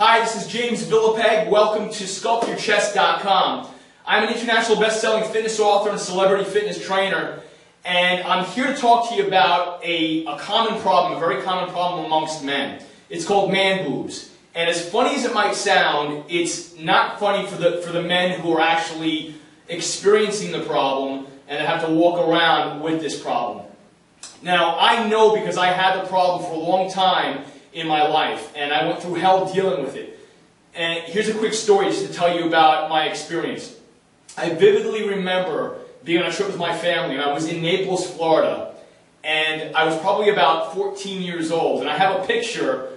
Hi, this is James Villapeg. Welcome to SculptYourChest.com. I'm an international best-selling fitness author and celebrity fitness trainer, and I'm here to talk to you about a common problem, a very common problem amongst men. It's called man boobs. And as funny as it might sound, it's not funny for the men who are actually experiencing the problem and have to walk around with this problem. Now, I know because I had the problem for a long time in my life, and I went through hell dealing with it. And here's a quick story just to tell you about my experience. I vividly remember being on a trip with my family, and I was in Naples, Florida, and I was probably about 14 years old. And I have a picture,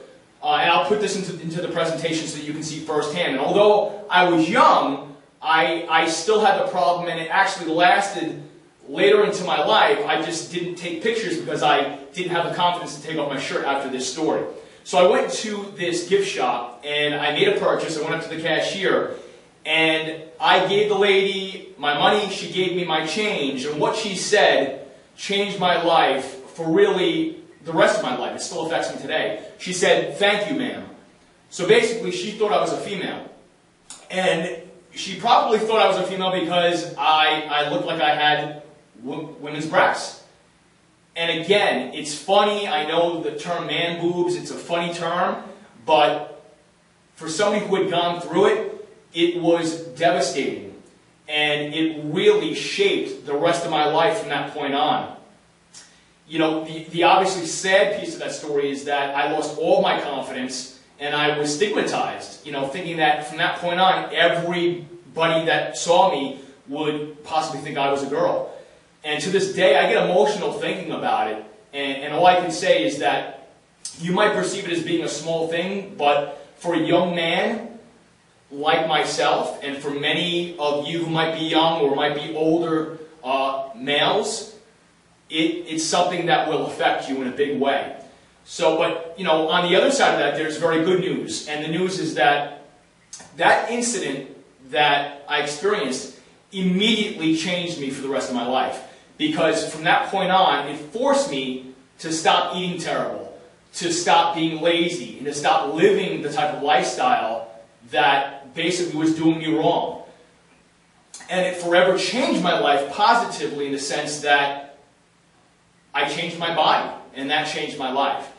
and I'll put this into the presentation so that you can see firsthand. And although I was young, I still had the problem, and it actually lasted later into my life. I just didn't take pictures because I didn't have the confidence to take off my shirt after this story. So I went to this gift shop, and I made a purchase. I went up to the cashier, and I gave the lady my money. She gave me my change, and what she said changed my life for really the rest of my life. It still affects me today. She said, "Thank you, ma'am." So basically, she thought I was a female. And she probably thought I was a female because I looked like I had women's breasts. And again, it's funny. I know the term man boobs, it's a funny term, but for somebody who had gone through it, it was devastating. And it really shaped the rest of my life from that point on. You know, the obviously sad piece of that story is that I lost all my confidence and I was stigmatized, you know, thinking that from that point on, everybody that saw me would possibly think I was a girl. And to this day, I get emotional thinking about it, and all I can say is that you might perceive it as being a small thing, but for a young man like myself, and for many of you who might be young or might be older males, it's something that will affect you in a big way. So, but, you know, on the other side of that, there's very good news, and the news is that that incident that I experienced immediately changed me for the rest of my life. Because from that point on, it forced me to stop eating terrible, to stop being lazy, and to stop living the type of lifestyle that basically was doing me wrong. And it forever changed my life positively in the sense that I changed my body, and that changed my life.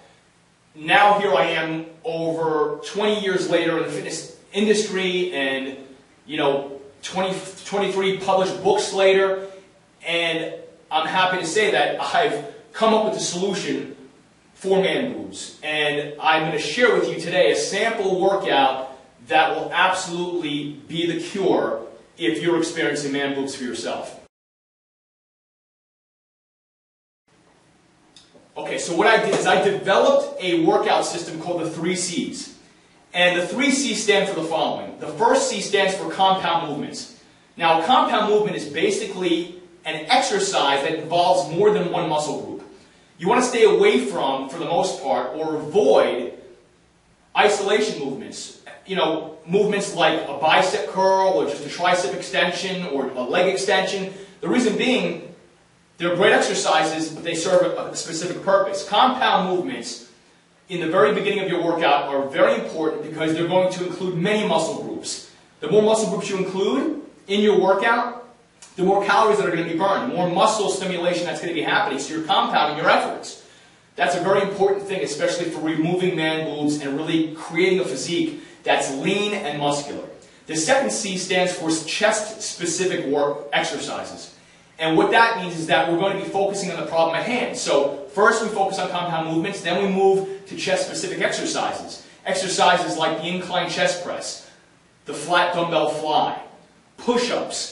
Now here I am over 20 years later in the fitness industry, and, you know, 23 published books later, and I'm happy to say that I've come up with a solution for man boobs. And I'm going to share with you today a sample workout that will absolutely be the cure if you're experiencing man boobs for yourself. Okay, so what I did is I developed a workout system called the 3 C's. And the 3 C's stand for the following. The first C stands for compound movements. Now, a compound movement is basically an exercise that involves more than one muscle group. You want to stay away from, for the most part, or avoid isolation movements. You know, movements like a bicep curl, or just a tricep extension, or a leg extension. The reason being, they're great exercises, but they serve a specific purpose. Compound movements in the very beginning of your workout are very important because they're going to include many muscle groups. The more muscle groups you include in your workout, the more calories that are going to be burned, the more muscle stimulation that's going to be happening, so you're compounding your efforts. That's a very important thing, especially for removing man boobs and really creating a physique that's lean and muscular. The second C stands for chest-specific work exercises. And what that means is that we're going to be focusing on the problem at hand. So first we focus on compound movements, then we move to chest-specific exercises. Exercises like the incline chest press, the flat dumbbell fly, push-ups.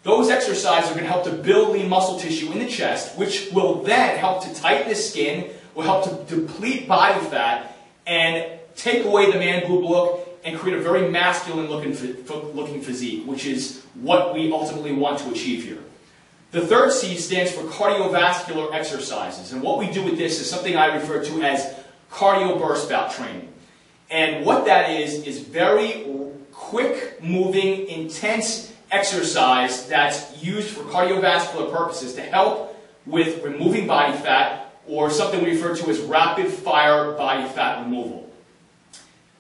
Those exercises are going to help to build lean muscle tissue in the chest, which will then help to tighten the skin, will help to deplete body fat, and take away the man boob look and create a very masculine looking physique, which is what we ultimately want to achieve here. The third C stands for cardiovascular exercises, and what we do with this is something I refer to as cardio burst bout training. And what that is very quick moving, intense exercise that's used for cardiovascular purposes to help with removing body fat, or something we refer to as rapid fire body fat removal.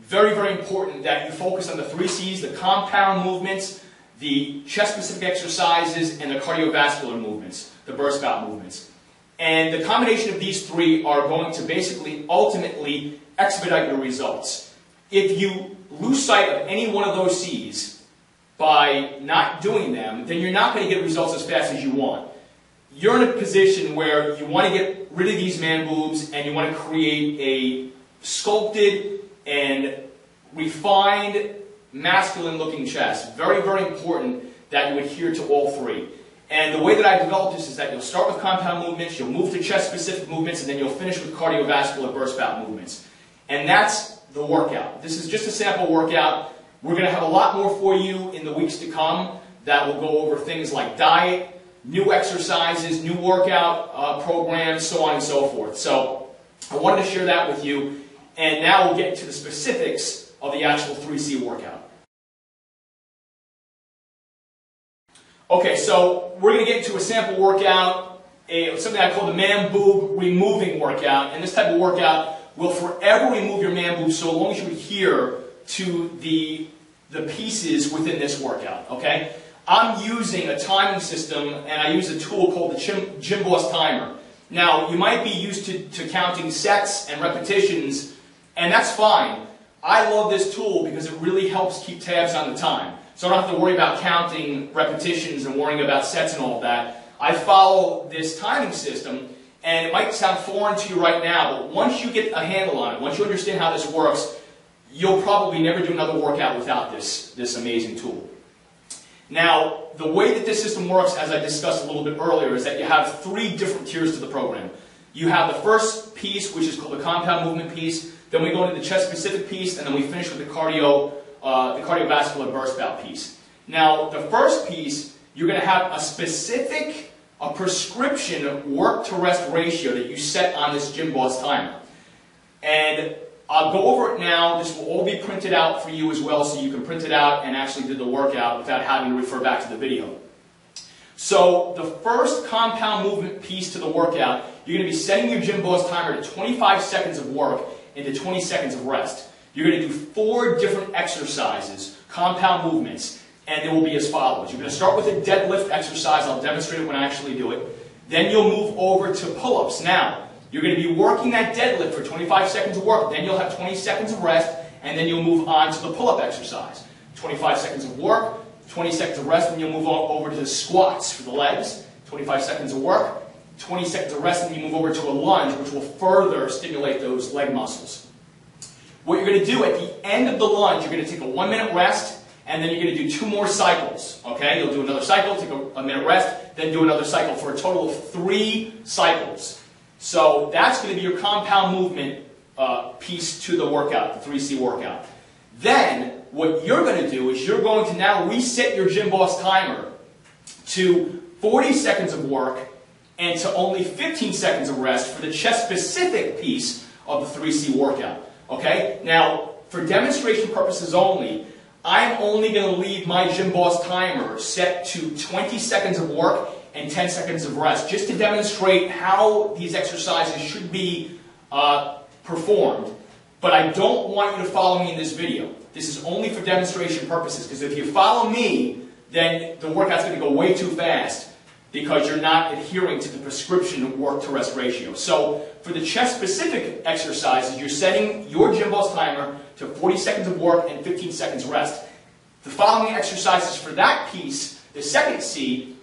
very, very important that you focus on the 3 C's, the compound movements, the chest-specific exercises, and the cardiovascular movements, the burst bout movements. And the combination of these 3 are going to basically, ultimately, expedite your results. If you lose sight of any one of those C's by not doing them, then you're not going to get results as fast as you want. You're in a position where you want to get rid of these man boobs and you want to create a sculpted and refined, masculine-looking chest. Very, very important that you adhere to all 3. And the way that I developed this is that you'll start with compound movements, you'll move to chest-specific movements, and then you'll finish with cardiovascular burst bout movements. And that's the workout. This is just a sample workout. We're going to have a lot more for you in the weeks to come that will go over things like diet, new exercises, new workout programs, so on and so forth. So I wanted to share that with you. And now we'll get into the specifics of the actual 3C workout. Okay, so we're going to get into a sample workout, something I call the man boob removing workout. And this type of workout will forever remove your man boobs so long as you adhere to the pieces within this workout. Okay? I'm using a timing system, and I use a tool called the Gym Boss Timer. Now, you might be used to counting sets and repetitions, and that's fine. I love this tool because it really helps keep tabs on the time. So I don't have to worry about counting repetitions and worrying about sets and all of that. I follow this timing system, and it might sound foreign to you right now, but once you get a handle on it, once you understand how this works, you'll probably never do another workout without this amazing tool. Now, the way that this system works, as I discussed a little bit earlier, is that you have 3 different tiers to the program. You have the first piece, which is called the compound movement piece, then we go into the chest-specific piece, and then we finish with the cardiovascular burst bout piece. Now, the first piece, you're going to have a prescription work-to-rest ratio that you set on this Gym Boss timer. And I'll go over it now. This will all be printed out for you as well, so you can print it out and actually do the workout without having to refer back to the video. So the first compound movement piece to the workout, you're going to be setting your Gym Boss timer to 25 seconds of work and to 20 seconds of rest. You're going to do 4 different exercises, compound movements, and they will be as follows. You're going to start with a deadlift exercise. I'll demonstrate it when I actually do it. Then you'll move over to pull-ups. Now, you're going to be working that deadlift for 25 seconds of work. Then you'll have 20 seconds of rest, and then you'll move on to the pull-up exercise. 25 seconds of work, 20 seconds of rest, and you'll move over to the squats for the legs. 25 seconds of work, 20 seconds of rest, and then you move over to a lunge, which will further stimulate those leg muscles. What you're going to do at the end of the lunge, you're going to take a 1-minute rest, and then you're going to do 2 more cycles. Okay? You'll do another cycle, take a minute rest, then do another cycle for a total of 3 cycles. So that's going to be your compound movement piece to the workout, the 3C workout. Then, what you're going to do is you're going to now reset your Gym Boss timer to 40 seconds of work and to only 15 seconds of rest for the chest-specific piece of the 3C workout. Okay? Now, for demonstration purposes only, I'm only going to leave my Gym Boss timer set to 20 seconds of work and 10 seconds of rest, just to demonstrate how these exercises should be performed. But I don't want you to follow me in this video. This is only for demonstration purposes, because if you follow me, then the workout's going to go way too fast because you're not adhering to the prescription work-to-rest ratio. So for the chest-specific exercises, you're setting your Gym Boss timer to 40 seconds of work and 15 seconds rest. The following exercises for that piece, the second C,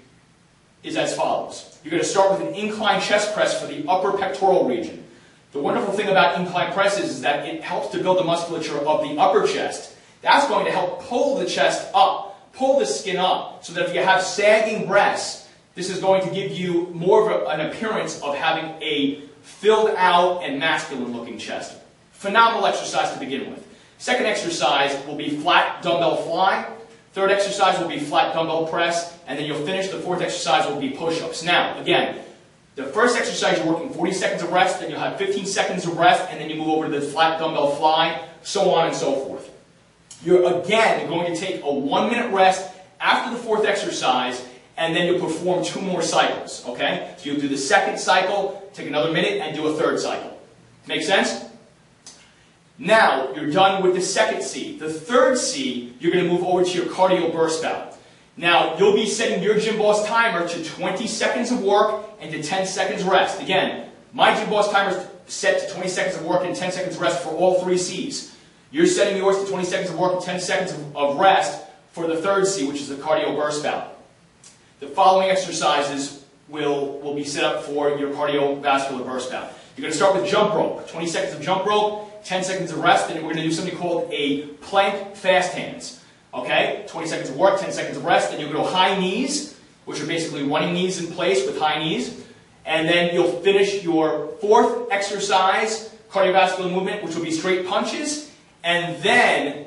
is as follows. You're going to start with an incline chest press for the upper pectoral region. The wonderful thing about incline presses is that it helps to build the musculature of the upper chest. That's going to help pull the chest up, pull the skin up, so that if you have sagging breasts, this is going to give you more of an appearance of having a filled out and masculine looking chest. Phenomenal exercise to begin with. Second exercise will be flat dumbbell fly. Third exercise will be flat dumbbell press, and then you'll finish. The fourth exercise will be push-ups. Now, again, the first exercise you're working 40 seconds of rest, then you'll have 15 seconds of rest, and then you move over to the flat dumbbell fly, so on and so forth. You're again going to take a 1-minute rest after the fourth exercise, and then you'll perform 2 more cycles. Okay? So you'll do the second cycle, take another minute, and do a third cycle. Make sense? Now, you're done with the second C. The third C, you're going to move over to your cardio burst bout. Now, you'll be setting your Gym Boss timer to 20 seconds of work and to 10 seconds rest. Again, my Gym Boss timer is set to 20 seconds of work and 10 seconds rest for all three Cs. You're setting yours to 20 seconds of work and 10 seconds of rest for the third C, which is the cardio burst bout. The following exercises will be set up for your cardiovascular burst bout. You're going to start with jump rope, 20 seconds of jump rope, 10 seconds of rest, and we're going to do something called a plank fast hands. Okay, 20 seconds of work, 10 seconds of rest, then you'll go high knees, which are basically running knees in place with high knees, and then you'll finish your fourth exercise, cardiovascular movement, which will be straight punches, and then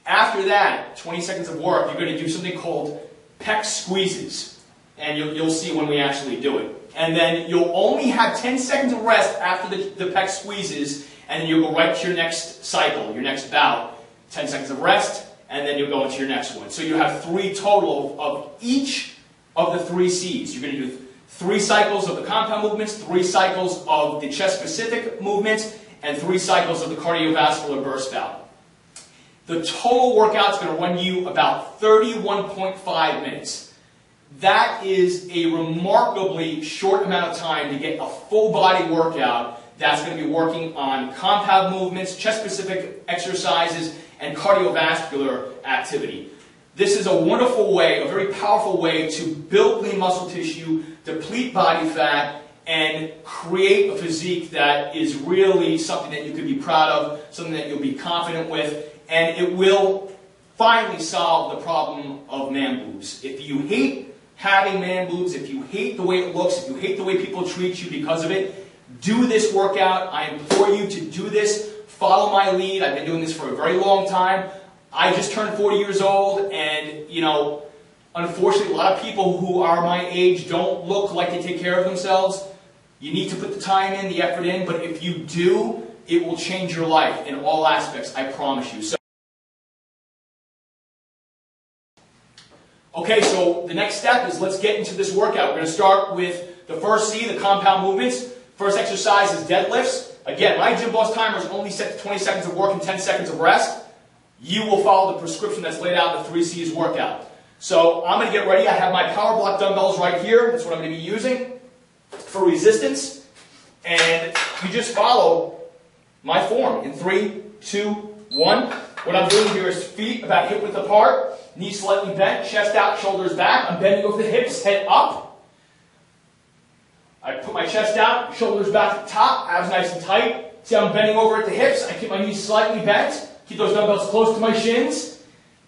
after that, 20 seconds of work, you're going to do something called pec squeezes, and you'll see when we actually do it. And then you'll only have 10 seconds of rest after the pec squeezes, and then you'll go right to your next cycle, your next bout. 10 seconds of rest, and then you'll go into your next one. So you have 3 total of each of the 3 Cs. You're going to do 3 cycles of the compound movements, 3 cycles of the chest-specific movements, and 3 cycles of the cardiovascular burst bout. The total workout is going to run you about 31.5 minutes. That is a remarkably short amount of time to get a full body workout that's going to be working on compound movements, chest-specific exercises, and cardiovascular activity. This is a wonderful way, a very powerful way to build lean muscle tissue, deplete body fat, and create a physique that is really something that you could be proud of, something that you'll be confident with, and it will finally solve the problem of man boobs. If you hate having man boobs, if you hate the way it looks, if you hate the way people treat you because of it, do this workout. I implore you to do this. Follow my lead. I've been doing this for a very long time. I just turned 40 years old, and, you know, unfortunately, a lot of people who are my age don't look like they take care of themselves. You need to put the time in, the effort in, but if you do, it will change your life in all aspects, I promise you. Okay, so the next step is let's get into this workout. We're going to start with the first C, the compound movements. First exercise is deadlifts. Again, my Gym Boss timer is only set to 20 seconds of work and 10 seconds of rest. You will follow the prescription that's laid out in the 3 C's workout. So I'm going to get ready. I have my power block dumbbells right here. That's what I'm going to be using for resistance. And you just follow my form in 3, 2, 1. What I'm doing here is feet about hip width apart, knees slightly bent, chest out, shoulders back. I'm bending over the hips, head up. I put my chest out, shoulders back at the top, abs nice and tight. See how I'm bending over at the hips? I keep my knees slightly bent. Keep those dumbbells close to my shins.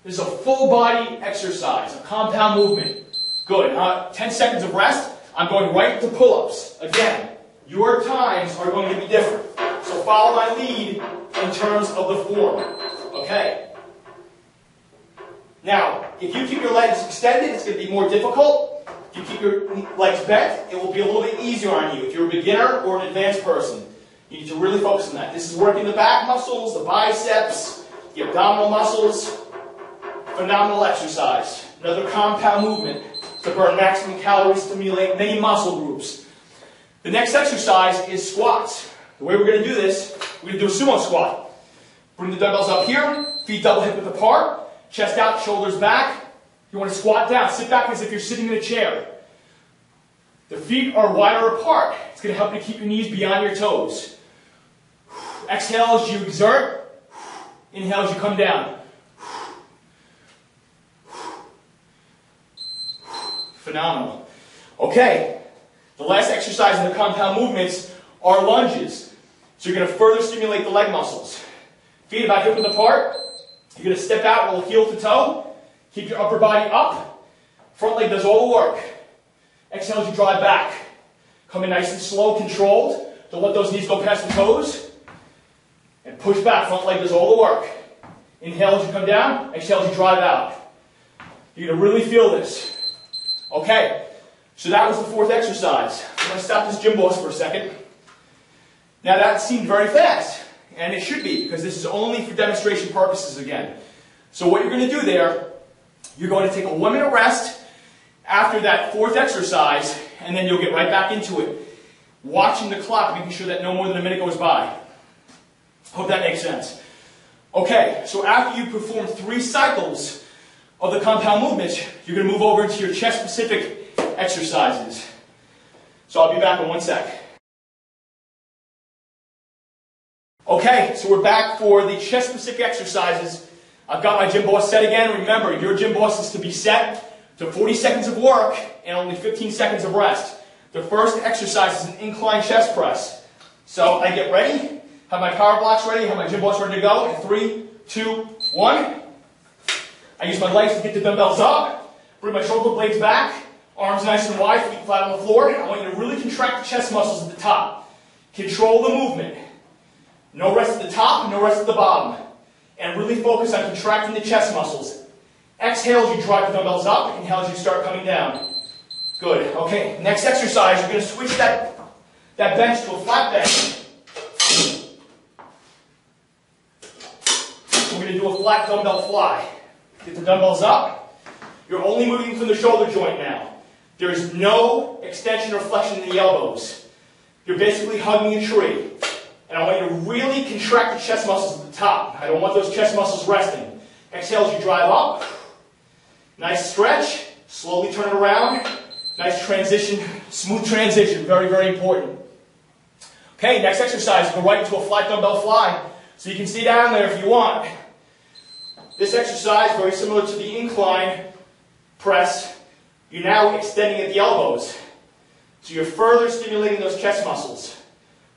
This is a full body exercise, a compound movement. Good. 10 seconds of rest. I'm going right to pull-ups. Again, your times are going to be different. So follow my lead in terms of the form. Okay. Now, if you keep your legs extended, it's going to be more difficult. If you keep your legs bent, it will be a little bit easier on you. If you're a beginner or an advanced person, you need to really focus on that. This is working the back muscles, the biceps, the abdominal muscles. Phenomenal exercise. Another compound movement to burn maximum calories, stimulate many muscle groups. The next exercise is squats. The way we're going to do this, we're going to do a sumo squat. Bring the dumbbells up here, feet double hip width apart, chest out, shoulders back. You want to squat down. Sit back as if you're sitting in a chair. The feet are wider apart. It's going to help you keep your knees beyond your toes. Exhale as you exert. Inhale as you come down. Phenomenal. Okay, the last exercise in the compound movements are lunges. So you're going to further stimulate the leg muscles. Feet about hip width apart. You're going to step out, roll heel to toe. Keep your upper body up. Front leg does all the work. Exhale as you drive back. Come in nice and slow, controlled. Don't let those knees go past the toes. And push back. Front leg does all the work. Inhale as you come down. Exhale as you drive out. You're going to really feel this. Okay, so that was the fourth exercise. I'm going to stop this Gym Boss for a second. Now that seemed very fast, and it should be, because this is only for demonstration purposes again. So what you're going to do there, you're going to take a 1-minute rest after that fourth exercise, and then you'll get right back into it. Watching the clock, making sure that no more than a minute goes by. Hope that makes sense. Okay, so after you perform 3 cycles of the compound movements, you're going to move over into your chest-specific exercises. So I'll be back in 1 sec. Okay, so we're back for the chest-specific exercises. I've got my gym boss set again. Remember, your gym boss is to be set to 40 seconds of work and only 15 seconds of rest. The first exercise is an incline chest press. So I get ready, have my power blocks ready, have my gym boss ready to go. In 3, 2, 1. I use my legs to get the dumbbells up, bring my shoulder blades back, arms nice and wide, feet flat on the floor. I want you to really contract the chest muscles at the top. Control the movement. No rest at the top, no rest at the bottom. And really focus on contracting the chest muscles. Exhale as you drive the dumbbells up, inhale as you start coming down. Good. Okay, next exercise, you're going to switch that bench to a flat bench. We're going to do a flat dumbbell fly. Get the dumbbells up. You're only moving from the shoulder joint now. There's no extension or flexion in the elbows. You're basically hugging a tree. And I want you to really contract the chest muscles at the top. I don't want those chest muscles resting. Exhale as you drive up. Nice stretch. Slowly turn it around. Nice transition. Smooth transition. Very, very important. Okay, next exercise. Go right into a flat dumbbell fly. So you can stay down there if you want. This exercise, very similar to the incline press, you're now extending at the elbows. So you're further stimulating those chest muscles.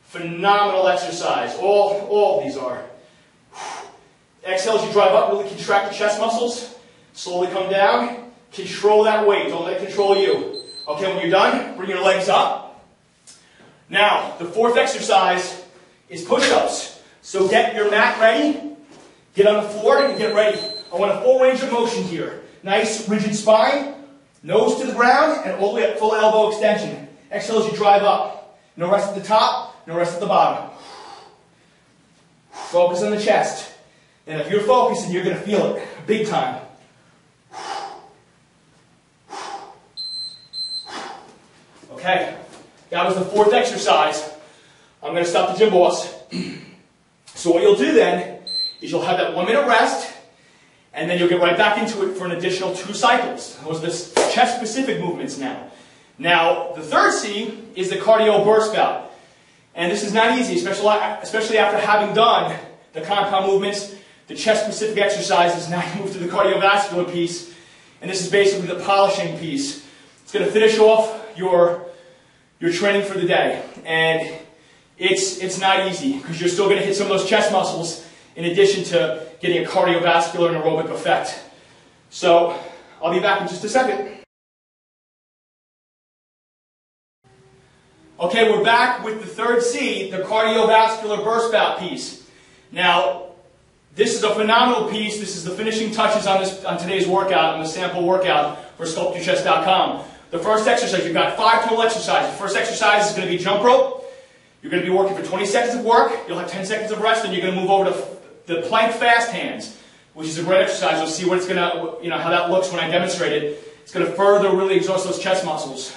Phenomenal exercise. All of these are. Exhale as you drive up, really contract the chest muscles. Slowly come down. Control that weight. Don't let it control you. Okay, when you're done, bring your legs up. Now, the 4th exercise is push-ups. So get your mat ready. Get on the floor and get ready. I want a full range of motion here. Nice, rigid spine. Nose to the ground and all the way up, full elbow extension. Exhale as you drive up. No rest at the top, no rest at the bottom. Focus on the chest. And if you're focusing, you're going to feel it big time. Okay, that was the 4th exercise. I'm going to stop the gym boss. So what you'll do then is you'll have that 1 minute rest, and then you'll get right back into it for an additional 2 cycles. Those are the chest-specific movements now. Now, the 3rd C is the cardio burst bout. And this is not easy, especially after having done the compound movements, the chest-specific exercises. Now you move to the cardiovascular piece, and this is basically the polishing piece. It's going to finish off your training for the day. And it's not easy, because you're still going to hit some of those chest muscles in addition to getting a cardiovascular and aerobic effect. So, I'll be back in just a second. Okay, we're back with the 3rd C, the cardiovascular burst bout piece. Now, this is a phenomenal piece. This is the finishing touches on today's workout, on the sample workout for sculptyourchest.com. The first exercise, you've got 5 total exercises. The first exercise is going to be jump rope. You're going to be working for 20 seconds of work. You'll have 10 seconds of rest, and you're going to move over to the plank fast hands, which is a great exercise. You'll see what it's going to, how that looks when I demonstrate it. It's going to further really exhaust those chest muscles.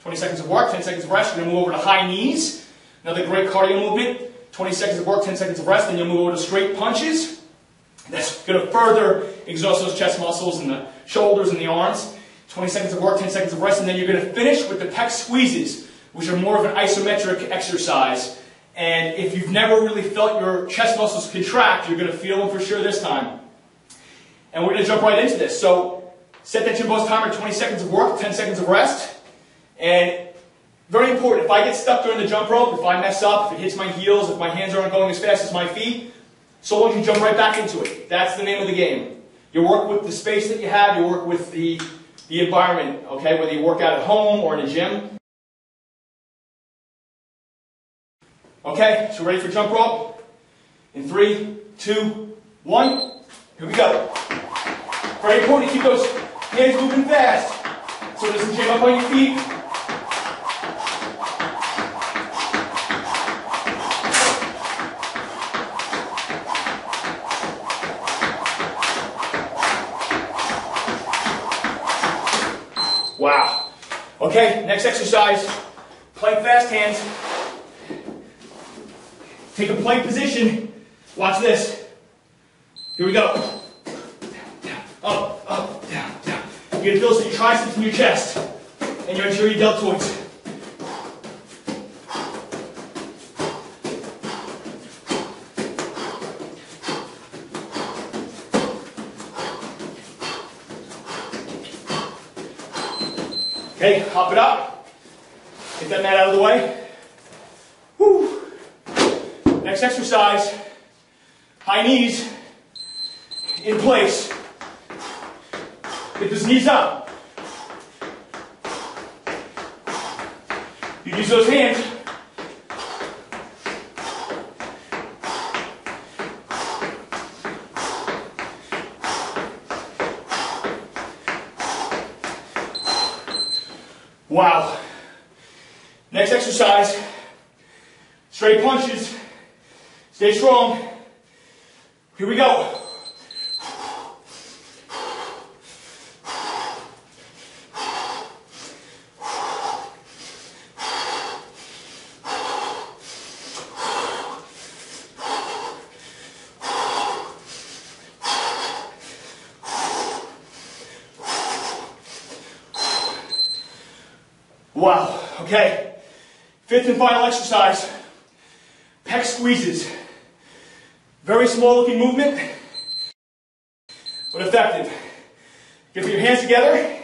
20 seconds of work, 10 seconds of rest. You're going to move over to high knees. Another great cardio movement. 20 seconds of work, 10 seconds of rest. Then you'll move over to straight punches. That's going to further exhaust those chest muscles and the shoulders and the arms. 20 seconds of work, 10 seconds of rest. And then you're going to finish with the pec squeezes, which are more of an isometric exercise. And if you've never really felt your chest muscles contract, you're going to feel them for sure this time. And we're going to jump right into this. So set that gym boss timer, 20 seconds of work, 10 seconds of rest. And very important, if I get stuck during the jump rope, if I mess up, if it hits my heels, if my hands aren't going as fast as my feet, so long as you jump right back into it. That's the name of the game. You work with the space that you have, you work with the environment, okay, whether you work out at home or in a gym. Okay, so ready for jump rope? In 3, 2, 1, here we go. Very important to keep those hands moving fast so it doesn't jam up on your feet. Wow. Okay, next exercise, plank fast hands. Take a plank position, Watch this. Here we go. Down, up, up, down, down. You're going to feel this in your triceps and your chest and your anterior deltoids. Okay, hop it up. Get that mat out of the way. Woo. Next exercise, high knees in place. Get those knees up. You use those hands. Wow. Next exercise, straight punches. Stay strong. Here we go. Wow. Okay. Fifth and final exercise, pec squeezes. Very small looking movement, but effective. Get your hands together, and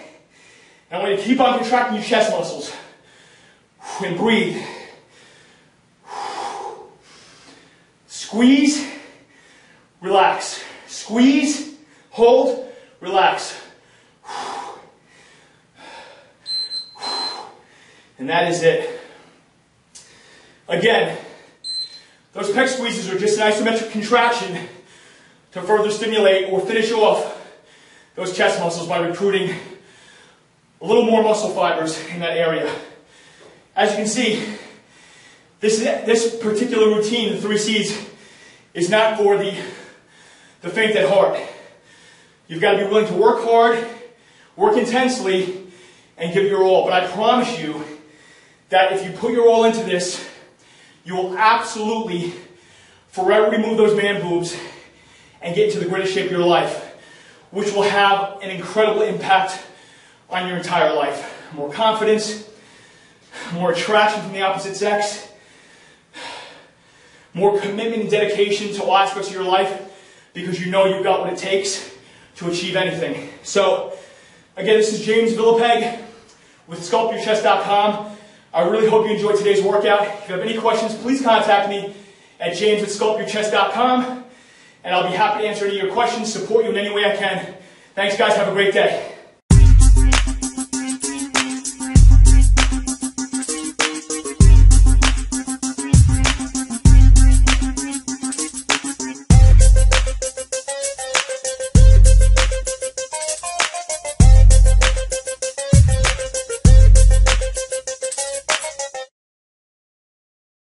I want you to keep on contracting your chest muscles. And breathe. Squeeze, relax. Squeeze, hold, relax. And that is it. Again, those pec squeezes are just an isometric contraction to further stimulate or finish off those chest muscles by recruiting a little more muscle fibers in that area. As you can see, this particular routine, the 3 C's, is not for the faint at heart. You've got to be willing to work hard, work intensely, and give your all. But I promise you that if you put your all into this, you will absolutely forever remove those man boobs and get into the greatest shape of your life, which will have an incredible impact on your entire life. More confidence, more attraction from the opposite sex, more commitment and dedication to all aspects of your life because you know you've got what it takes to achieve anything. So, again, this is James Villapeg with SculptYourChest.com. I really hope you enjoyed today's workout. If you have any questions, please contact me at james@SculptYourChest.com, and I'll be happy to answer any of your questions, support you in any way I can. Thanks, guys. Have a great day.